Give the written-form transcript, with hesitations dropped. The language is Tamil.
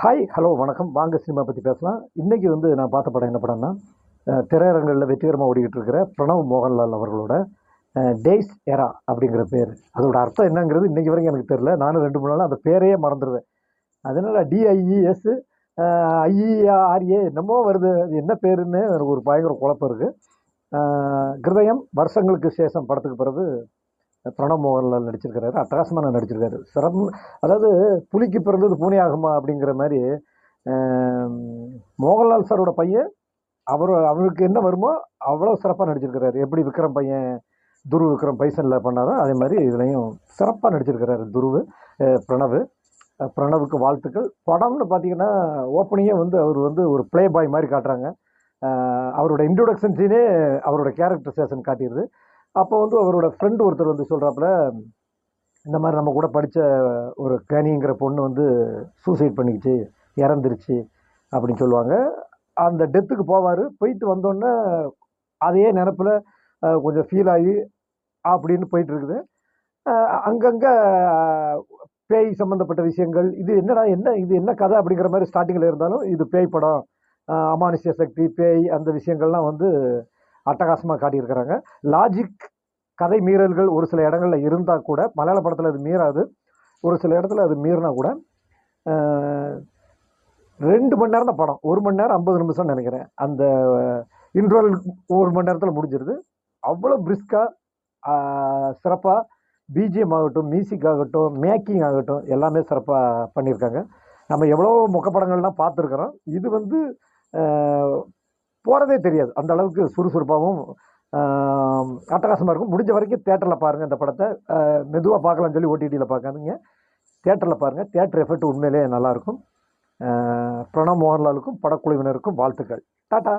ஹாய் ஹலோ வணக்கம். வாங்க சினிமா பற்றி பேசலாம். இன்றைக்கி நான் பார்த்த படம் என்ன படம்னா, திரையரங்களில் வெற்றிகரமாக ஓடிக்கிட்டு இருக்கிற பிரணவ் மோகன்லால் அவர்களோட டேஸ் எரா அப்படிங்கிற பேர். அதோட அர்த்தம் என்னங்கிறது இன்றைக்கி வரைக்கும் எனக்கு தெரியல. நானும் 2-3 நாள் அந்த பேரையே மறந்துடுவேன். அதனால் டிஐஇஎஸ் ஐஇஆர்ஏ என்னமோ வருது, அது என்ன பேருன்னு எனக்கு ஒரு பயங்கர குழப்பம் இருக்குது. கிருதயம் வருஷங்களுக்கு சேஷம் படத்துக்கு பிறகு பிரணவ் மோகன்லால் நடிச்சிருக்கிறாரு. அட்டகாசமாக நடிச்சிருக்காரு. அதாவது புலிக்கு பிறந்தது பூனை ஆகுமா அப்படிங்கிற மாதிரி மோகன்லால் சாரோட பையன் அவருக்கு என்ன வருமோ அவ்வளோ சிறப்பாக நடிச்சிருக்கிறாரு. எப்படி விக்ரம் பையன் துருவ் விக்ரம் பைசனில் பண்ணாரோ அதே மாதிரி இதுலையும் சிறப்பாக நடிச்சிருக்கிறாரு பிரணவுக்கு வாழ்த்துக்கள். படம்னு பார்த்தீங்கன்னா ஓப்பனிங்கே அவர் ஒரு ப்ளே பாய் மாதிரி காட்டுறாங்க. அவரோட இன்ட்ரோடக்ஷன் சீனே அவரோட கேரக்டரைசேஷன் காட்டிடுது. அப்போ அவரோட ஃப்ரெண்டு ஒருத்தர் சொல்கிறாப்புல, இந்த மாதிரி நம்ம கூட படித்த ஒரு கனிங்கிற பொண்ணு சூசைட் பண்ணிக்கிச்சு, இறந்துருச்சு அப்படின்னு சொல்லுவாங்க. அந்த டெத்துக்கு போயிட்டு வந்தோடனே அதே நினப்பில் கொஞ்சம் ஃபீல் ஆகி அப்படின்னு போயிட்டு இருக்குது. அங்கங்கே பேய் சம்மந்தப்பட்ட விஷயங்கள், இது என்ன கதை அப்படிங்கிற மாதிரி ஸ்டார்டிங்கில் இருந்தாலும், இது பேய் படம், அமானுஷ்ய சக்தி, பேய், அந்த விஷயங்கள்லாம் அட்டகாசமாக காட்டியிருக்கிறாங்க. லாஜிக் கதை மீறல்கள் ஒரு சில இடங்களில் இருந்தால் கூட, மலையாள படத்தில் அது மீறாது. ஒரு சில இடத்துல அது மீறினா கூட 2 மணி நேரம் தான் படம். 1 மணி நேரம் 50 நிமிஷம்னு நினைக்கிறேன். அந்த இன்ட்ரோல் 1 மணி நேரத்தில் முடிஞ்சிருது. அவ்வளோ பிரிஸ்காக சிறப்பாக பிஜிஎம் ஆகட்டும், மியூசிக் ஆகட்டும், மேக்கிங் ஆகட்டும், எல்லாமே சிறப்பாக பண்ணியிருக்காங்க. நம்ம எவ்வளோ முக்கப்படங்கள்லாம் பார்த்துருக்குறோம். இது போகிறதே தெரியாது, அந்த அளவுக்கு சுறுசுறுப்பாகவும் அட்டகாசமாக இருக்கும். முடிஞ்ச வரைக்கும் தேட்டரில் பாருங்கள் இந்த படத்தை. மெதுவாக பார்க்கலாம்னு சொல்லி ஓடிடியில் பார்க்காதீங்க, தேட்டரில் பாருங்கள். தேட்டர் எஃபெக்ட் உண்மையிலே நல்லாயிருக்கும். பிரணவ் மோகன்லாலுக்கும் படக்குழுவினருக்கும் வாழ்த்துக்கள். டாட்டா.